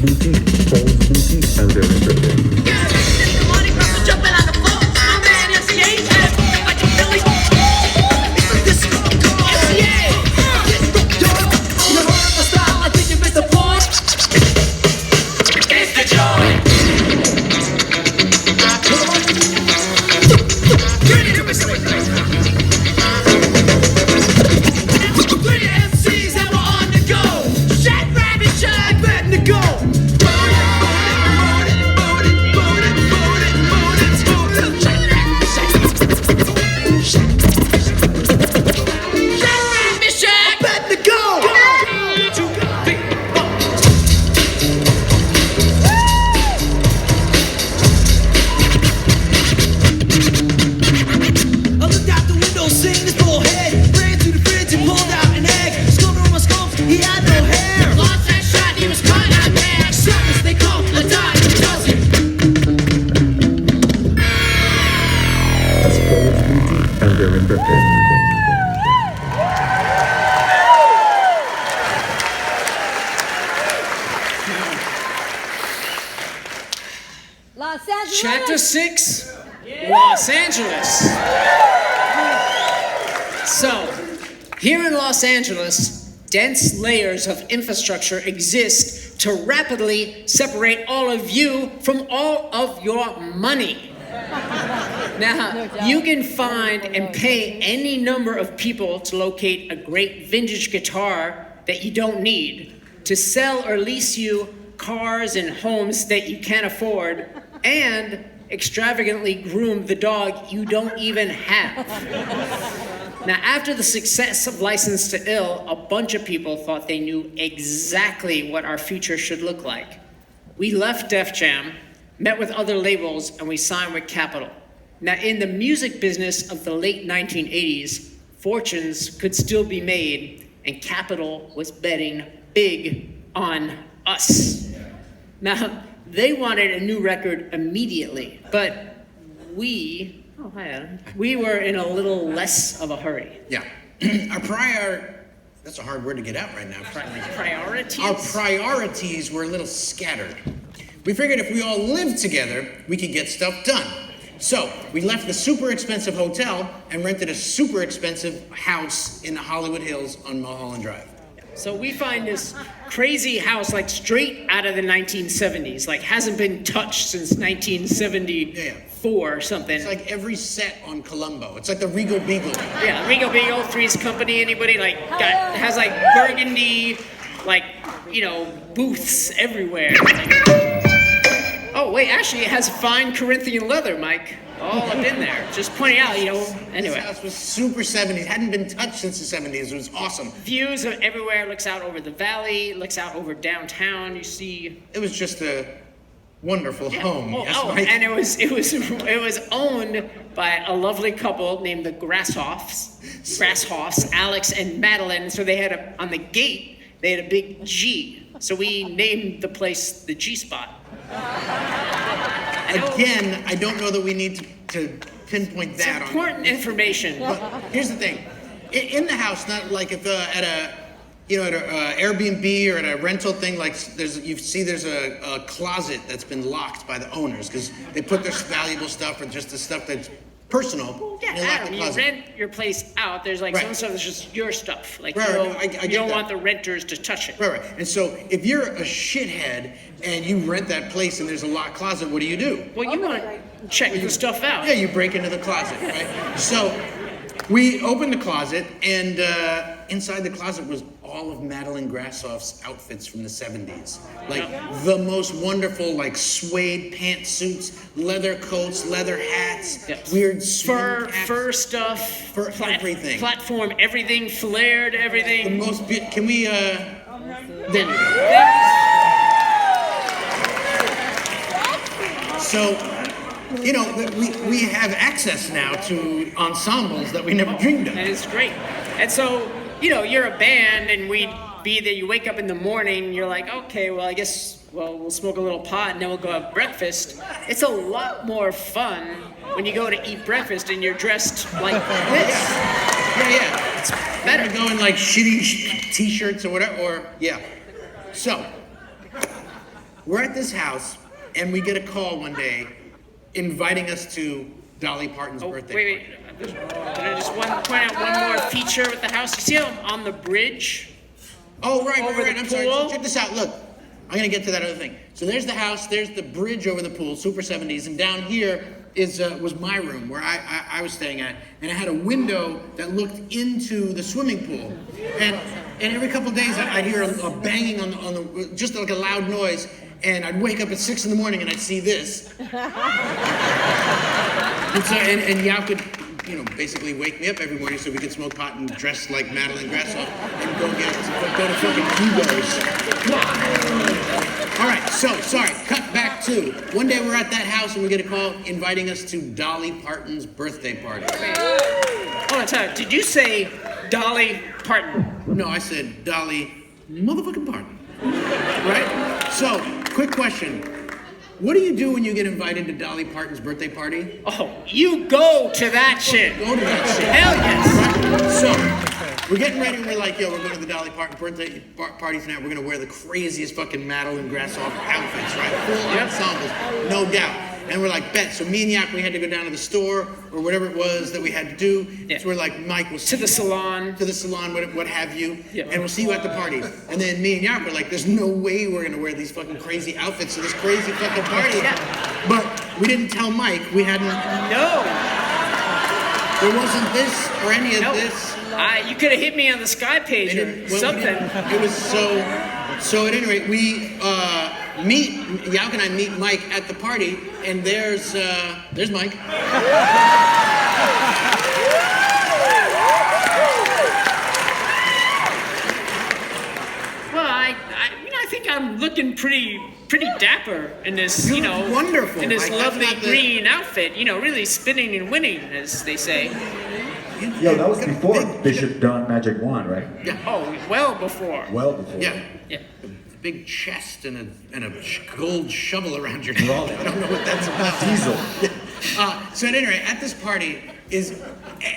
Beastie and their entertainment. And their entertainment. Los Angeles. Chapter 6, Los Angeles. So, here in Los Angeles, dense layers of infrastructure exist to rapidly separate all of you from all of your money. Now, you can find and pay any number of people to locate a great vintage guitar that you don't need, to sell or lease you cars and homes that you can't afford, and extravagantly groom the dog you don't even have. Now, after the success of License to Ill, a bunch of people thought they knew exactly what our future should look like. We left Def Jam, met with other labels, and we signed with Capitol. Now, in the music business of the late 1980s, fortunes could still be made, and Capitol was betting big on us. Now, they wanted a new record immediately, but we were in a little less of a hurry. Yeah. That's a hard word to get out right now. Priorities? Our priorities were a little scattered. We figured if we all lived together, we could get stuff done. So we left the super expensive hotel and rented a super expensive house in the Hollywood Hills on Mulholland Drive. So we find this crazy house like straight out of the 1970s, like hasn't been touched since 1974 or something. It's like every set on Columbo. It's like the Regal Beagle. Yeah, Regal Beagle, Three's Company, anybody has like burgundy, booths everywhere. Oh, wait, actually, it has fine Corinthian leather, Mike. All up in there. Just pointing out, anyway. This house was super 70s. Hadn't been touched since the 70s. It was awesome. Views of everywhere. Looks out over the valley. Looks out over downtown. You see. It was just a wonderful home. And it was owned by a lovely couple named the Grasshoffs, Alex and Madeline. So they had on the gate, they had a big G. So we named the place the G Spot. Again, I don't know that we need to pinpoint that. It's important information. But here's the thing: in the house, not like if at a Airbnb or at a rental thing, like there's a closet that's been locked by the owners because they put their valuable stuff or just the stuff that's personal. Yeah, Adam, you rent your place out. There's some stuff that's just your stuff. Like you don't want the renters to touch it. Right. And so if you're a shithead and you rent that place and there's a locked closet, what do you do? Well, you want to check the stuff out. Yeah, you break into the closet, right? So we opened the closet, and inside the closet was all of Madeline Grassoff's outfits from the 70s. The most wonderful, suede pantsuits, leather coats, leather hats, weird fur stuff, everything. Platform, everything, flared, everything. Can we, there we go. So, we have access now to ensembles that we never dreamed of. That is great. And so, you're a band, and we'd be there. You wake up in the morning, and you're like, okay, well, I guess, we'll smoke a little pot, and then we'll go have breakfast. It's a lot more fun when you go to eat breakfast, and you're dressed like this. Yeah. It's better. Go in shitty t-shirts or whatever, So, we're at this house, and we get a call one day inviting us to Dolly Parton's birthday Wait. Can I just point out one more feature with the house? You see how I'm on the bridge? Oh, right. Over the I'm sorry. pool? So check this out. Look, I'm gonna get to that other thing. So there's the house. There's the bridge over the pool, super 70s, and down here was my room where I was staying at, and I had a window that looked into the swimming pool, and every couple of days I'd hear a banging on the just like a loud noise, and I'd wake up at 6 in the morning and I'd see this, and so and Yao could, basically wake me up every morning so we could smoke pot and dress like Madeline Grassoff and go to fucking Hugo's. All right, so, sorry, cut back to, one day we're at that house and we get a call inviting us to Dolly Parton's birthday party. Hold on, time. Did you say Dolly Parton? No, I said Dolly motherfucking Parton. Right? So, quick question. What do you do when you get invited to Dolly Parton's birthday party? Oh, you go to that shit. Go to that shit. Hell yes. Right? So, we're getting ready and we're like, we're going to the Dolly Parton birthday party tonight. We're going to wear the craziest fucking Madeline Grassoff outfits, right? Full ensembles, no doubt. And we're like, bet. So me and Yak, we had to go down to the store or whatever it was that we had to do. Yeah. So we're like, Mike, we'll see To the salon. To the salon, what have you. Yeah. And we'll see you at the party. And then me and Yak were like, there's no way we're going to wear these fucking crazy outfits to this crazy fucking party. Yeah. But we didn't tell Mike. We hadn't. No. There wasn't this or any of No. this. You could have hit me on the Sky page or something. It was so at any rate, we Yauk and I meet Mike at the party, and there's Mike. Well, I think I'm looking pretty dapper in this, You look wonderful, in this Mike. That's lovely not the- green outfit. Really spinning and winning, as they say. Yo, that was before Bishop Don Magic Wand, right? Yeah. Oh, well before. Well before. Yeah. Yeah. The big chest and a gold shovel around your neck. I don't know what that's about. Diesel. So at any rate, at this party is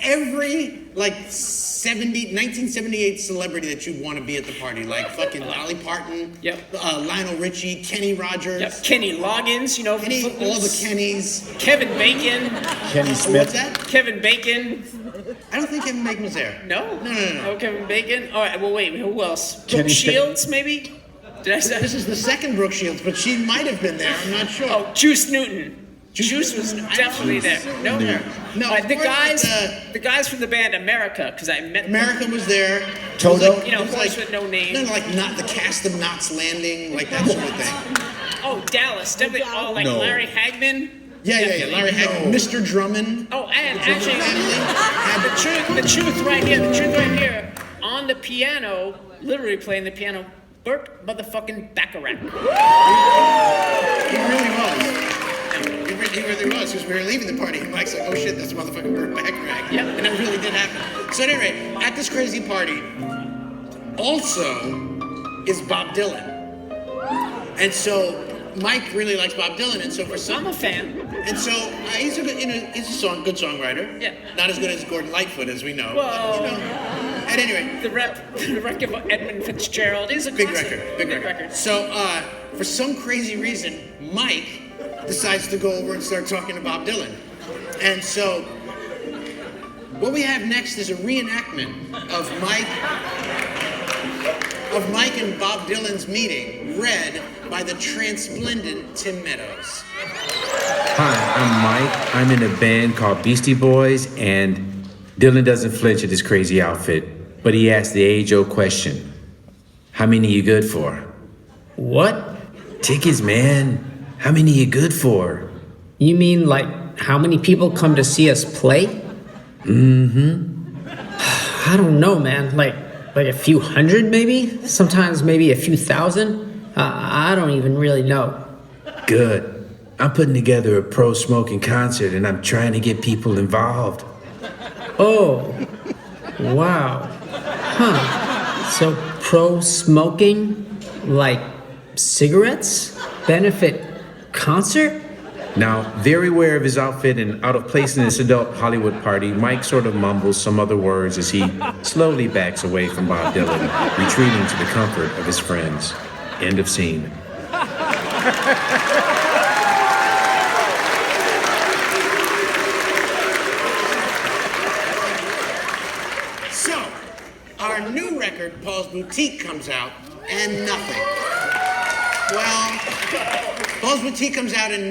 every 1978 celebrity that you'd want to be at the party, like fucking Dolly Parton, Yep. Lionel Richie, Kenny Rogers, Yep. Kenny Loggins, from Kenny, all the Footloose. Kennys. Kevin Bacon. Kenny What's Smith. that? Kevin Bacon. I don't think Kevin Bacon was there. No? No. Oh, Kevin Bacon. All right. Well, wait. Who else? Kenny Brooke Shields, maybe. Did I say? This is the second Brooke Shields, but she might have been there. I'm not sure. Oh, Juice Newton. Juice was definitely there. No. No, All right, the more like guys from the band America, because I met them. America was there. Toto? It was Of course, with no name. No, not the cast of Knots Landing, like that sort of thing. Oh, Dallas, definitely. Oh, like No. Larry Hagman. Yeah. Larry Hagman, No. Mr. Drummond. Oh, and Drummond actually, family. the truth right here, on the piano, literally playing the piano, Burt motherfucking Bacharach. He really was. He really was, because we were leaving the party, and Mike's like, oh shit, that's motherfucking Burt Bacharach. Yep. And it really did happen. So at any rate, at this crazy party, also is Bob Dylan. And so Mike really likes Bob Dylan, and so for I'm some, a fan. and so he's a good, he's a good songwriter. Yeah. Not as good as Gordon Lightfoot, as we know. Well, but, at any rate, the record of Edmund Fitzgerald is a big classic. record, big record. So for some crazy reason, Mike decides to go over and start talking to Bob Dylan. And so what we have next is a reenactment of Mike and Bob Dylan's meeting, read by the transplendent Tim Meadows. Hi, I'm Mike. I'm in a band called Beastie Boys, and Dylan doesn't flinch at this crazy outfit, but he asked the age-old question. How many you good for? What? Tickets, man. How many you good for? You mean like how many people come to see us play? I don't know, man. Like a few hundred maybe? Sometimes maybe a few thousand? I don't even really know. Good. I'm putting together a pro-smoking concert, and I'm trying to get people involved. Oh. Wow. Huh. So pro-smoking? Like cigarettes? Benefit concert? Now, very aware of his outfit and out of place in this adult Hollywood party, Mike sort of mumbles some other words as he slowly backs away from Bob Dylan, retreating to the comfort of his friends. End of scene. So, our new record, Paul's Boutique, comes out, and nothing. Well, Paul's Boutique comes out and